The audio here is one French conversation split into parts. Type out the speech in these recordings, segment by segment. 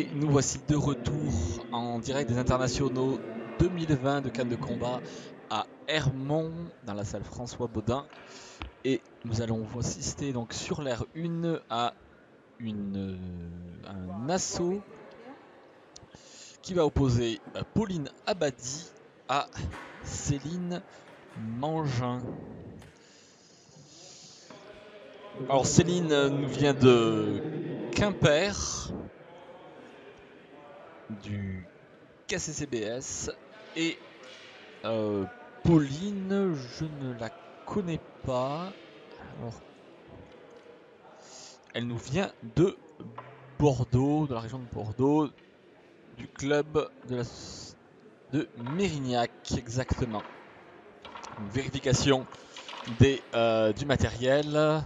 Et nous voici de retour en direct des internationaux 2020 de Cannes de combat à Hermont, dans la salle François Baudin. Et nous allons vous assister donc sur l'aire 1 à un assaut qui va opposer Pauline Abadi à Céline Mangin. Alors Céline nous vient de Quimper, du KCCBS, et Pauline, je ne la connais pas. Alors, elle nous vient de Bordeaux, de la région de Bordeaux, du club de Mérignac, exactement. Une vérification du matériel.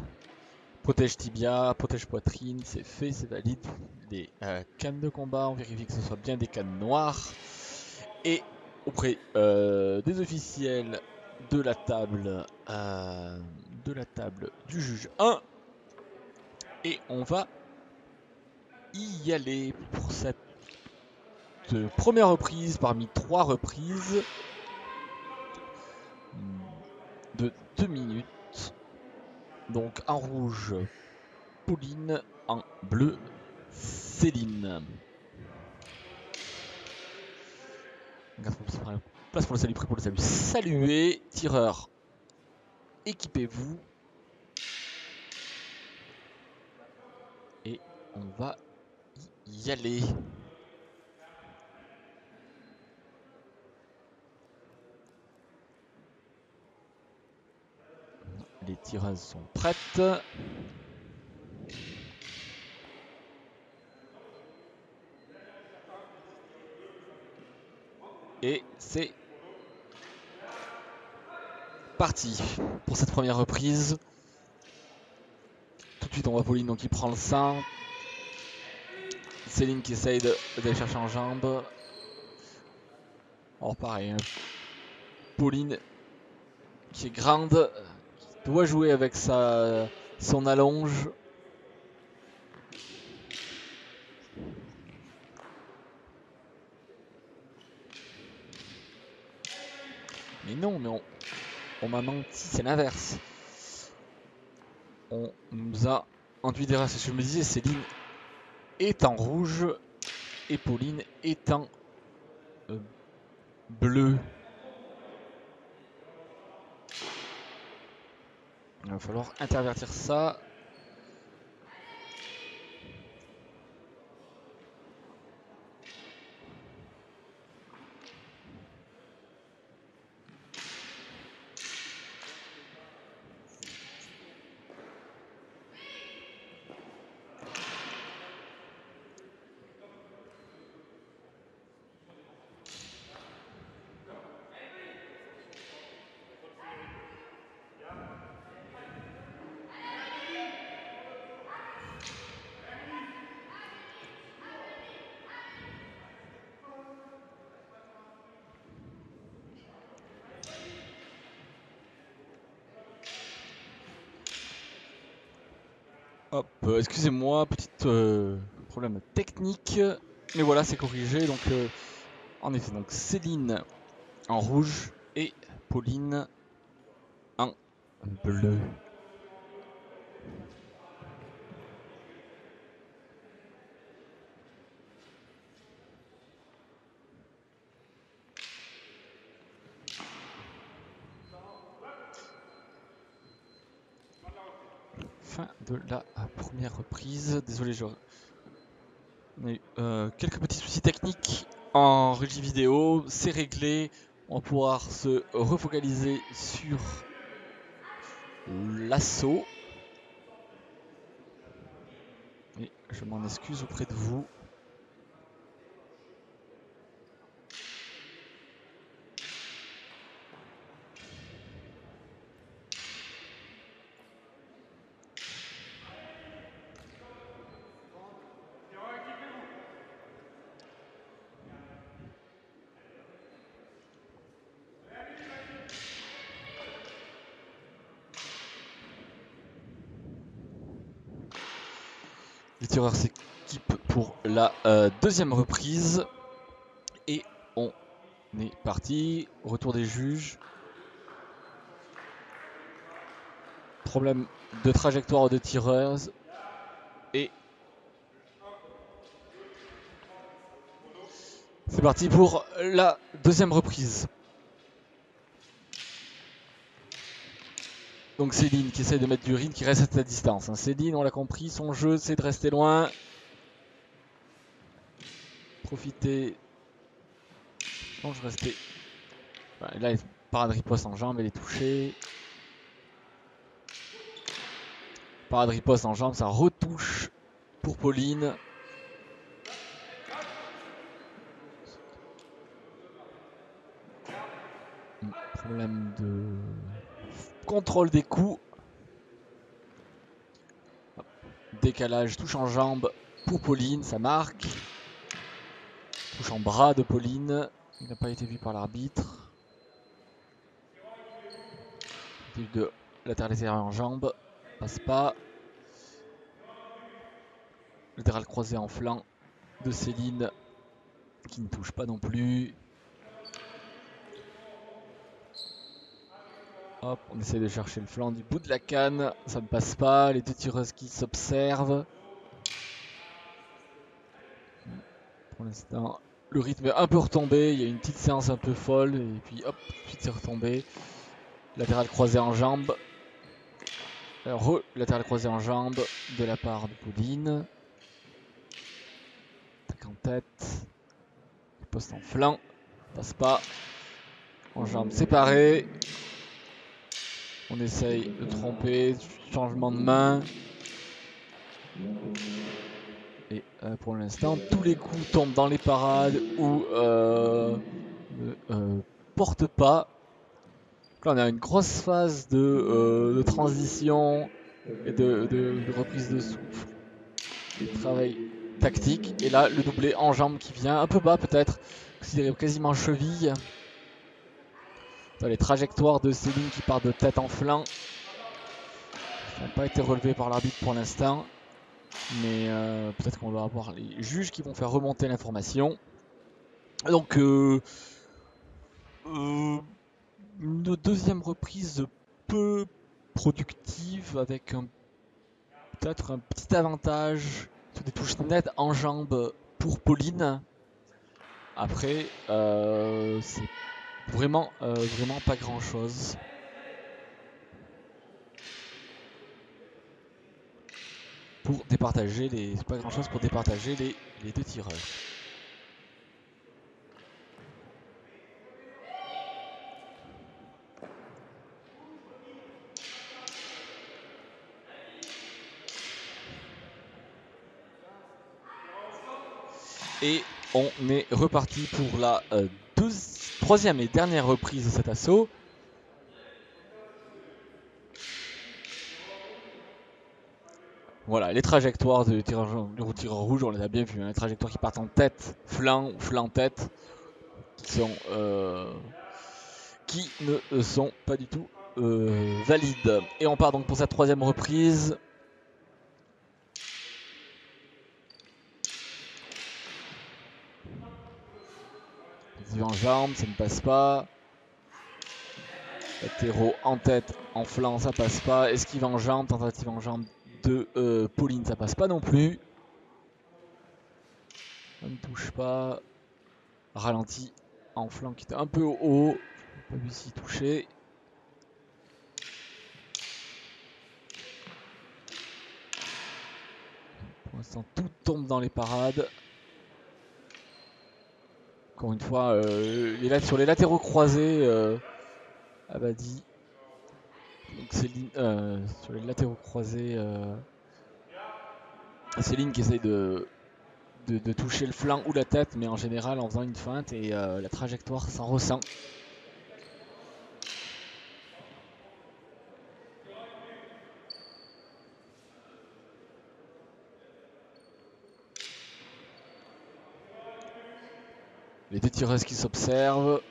Protège tibia, protège poitrine, c'est fait, c'est valide. Les cannes de combat, on vérifie que ce soit bien des cannes noires. Et auprès des officiels de la table du juge 1. Et on va y aller pour cette première reprise parmi 3 reprises de 2 minutes. Donc en rouge, Pauline, en bleu, Céline. Place pour le salut, prêt pour le salut. Saluez, tireur, équipez-vous. Et on va y aller. Les tireuses sont prêtes. Et c'est parti pour cette première reprise. Tout de suite on voit Pauline donc qui prend le sein. Céline qui essaye d'aller chercher en jambe. Alors pareil, hein. Pauline qui est grande, qui doit jouer avec son allonge. Mais non, mais on m'a menti, c'est l'inverse. On nous a enduit d'erreur. C'est ce que je me disais, Céline est en rouge et Pauline est en bleu. Il va falloir intervertir ça. Hop, excusez-moi, petit problème technique. Mais voilà, c'est corrigé. Donc, en effet, donc Céline en rouge et Pauline en bleu. Fin de la première reprise. Désolé, on a eu quelques petits soucis techniques en régie vidéo. C'est réglé. On va pouvoir se refocaliser sur l'assaut. Et je m'en excuse auprès de vous. Les tireurs s'équipent pour la deuxième reprise. Et on est parti. Retour des juges. Problème de trajectoire de tireuse. Et c'est parti pour la deuxième reprise. Donc Céline qui essaye de mettre du rythme, qui reste à sa distance. Céline, on l'a compris, son jeu c'est de rester loin. Profiter. Non, je restais. Là, parade riposte en jambe, elle est touchée. Parade riposte en jambe, ça retouche pour Pauline. Problème de contrôle des coups. Décalage, touche en jambe pour Pauline, ça marque. Touche en bras de Pauline. Il n'a pas été vu par l'arbitre. De latéral en jambe. Passe pas. Latéral croisé en flanc de Céline. Qui ne touche pas non plus. Hop, on essaie de chercher le flanc du bout de la canne. Ça ne passe pas. Les deux tireuses qui s'observent. Pour l'instant, le rythme est un peu retombé. Il y a une petite séance un peu folle. Et puis hop, puis c'est retombé. Latéral croisé en jambe. Latéral croisé en jambe de la part de Pauline. Attaque en tête. Poste en flanc. Passe pas. En jambe séparée. On essaye de tromper. Changement de main. Et pour l'instant, tous les coups tombent dans les parades ou ne portent pas. Là, on a une grosse phase de transition et de reprise de souffle. Et de travail tactique. Et là, le doublé en jambe qui vient un peu bas peut-être. Considéré quasiment cheville. Dans les trajectoires de Céline qui part de tête en flanc. Ça n'a pas été relevé par l'arbitre pour l'instant. Mais peut-être qu'on va avoir les juges qui vont faire remonter l'information. Donc une deuxième reprise peu productive avec peut-être un petit avantage sur des touches nettes en jambes pour Pauline. Après c'est vraiment pas grand chose. Pour départager les. C'est pas grand chose pour départager les deux tireurs. Et on est reparti pour la troisième et dernière reprise de cet assaut. Voilà, les trajectoires de tireur rouge, on les a bien vues. Hein, les trajectoires qui partent en tête, flanc ou flanc-tête, qui ne sont pas du tout valides. Et on part donc pour cette troisième reprise. En jambe, ça ne passe pas. Latéraux en tête, en flanc, ça passe pas. Esquive en jambe, tentative en jambe de Pauline, ça passe pas non plus. Ça ne touche pas. Ralenti en flanc qui était un peu haut. Je n'ai pas vu s'y toucher. Pour l'instant, tout tombe dans les parades. Encore une fois, sur les latéraux croisés, Abadi. Donc Céline, sur les latéraux croisés, Céline qui essaye de toucher le flanc ou la tête, mais en général en faisant une feinte et la trajectoire s'en ressent. Les deux tireuses qui s'observent.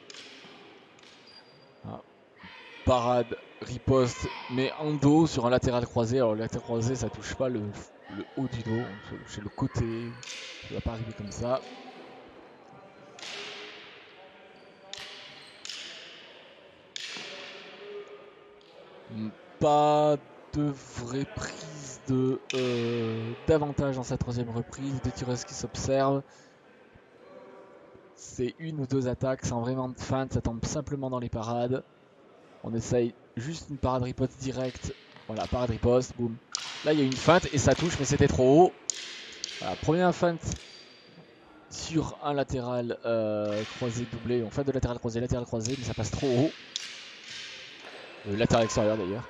Ah. Parade, riposte, mais en dos sur un latéral croisé. Alors le latéral croisé, ça touche pas le le haut du dos, chez le côté. Ça ne va pas arriver comme ça. Pas de vraie prise de d'avantage dans cette troisième reprise. Deux tireuses qui s'observent. C'est une ou deux attaques sans vraiment de feinte, ça tombe simplement dans les parades. On essaye juste une parade riposte directe. Voilà, parade riposte, boum. Là, il y a une feinte et ça touche, mais c'était trop haut. Voilà, première feinte sur un latéral croisé doublé. On fait de latéral croisé, mais ça passe trop haut. Latéral extérieur d'ailleurs.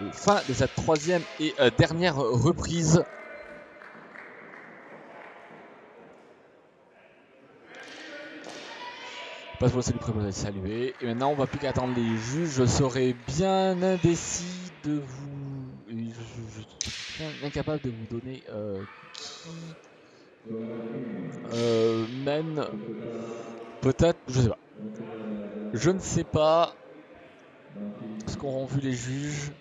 Et fin de cette troisième et dernière reprise. Passe pour le salut préposé saluer. Et maintenant, on va plus qu'attendre les juges. Je serais bien indécis de vous. Je suis bien incapable de vous donner qui mène. Peut-être, je sais pas. Je ne sais pas ce qu'auront vu les juges.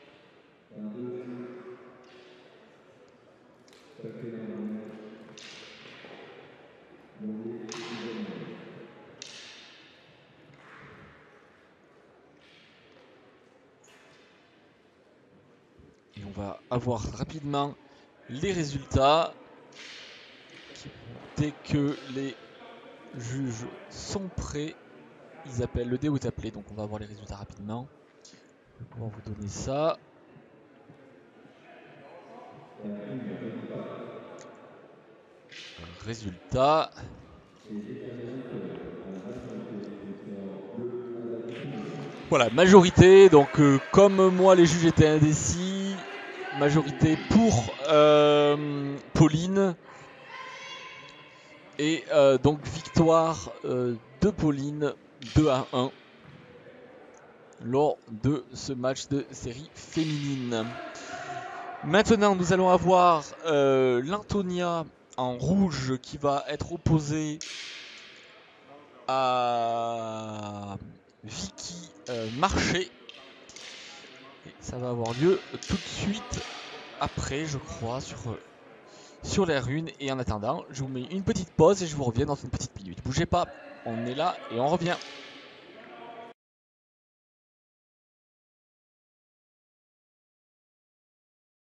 Et on va avoir rapidement les résultats. Dès que les juges sont prêts, ils appellent. Le dé est appelé, donc on va avoir les résultats rapidement. Je vais pouvoir vous donner ça. Résultat. Voilà, majorité. Donc, comme moi, les juges étaient indécis. Majorité pour Pauline. Et donc, victoire de Pauline 2-1 lors de ce match de série féminine. Maintenant, nous allons avoir l'Antonia en rouge qui va être opposée à Vicky Marché. Et ça va avoir lieu tout de suite après, je crois, sur les runes. Et en attendant, je vous mets une petite pause et je vous reviens dans une petite minute. Bougez pas, on est là et on revient.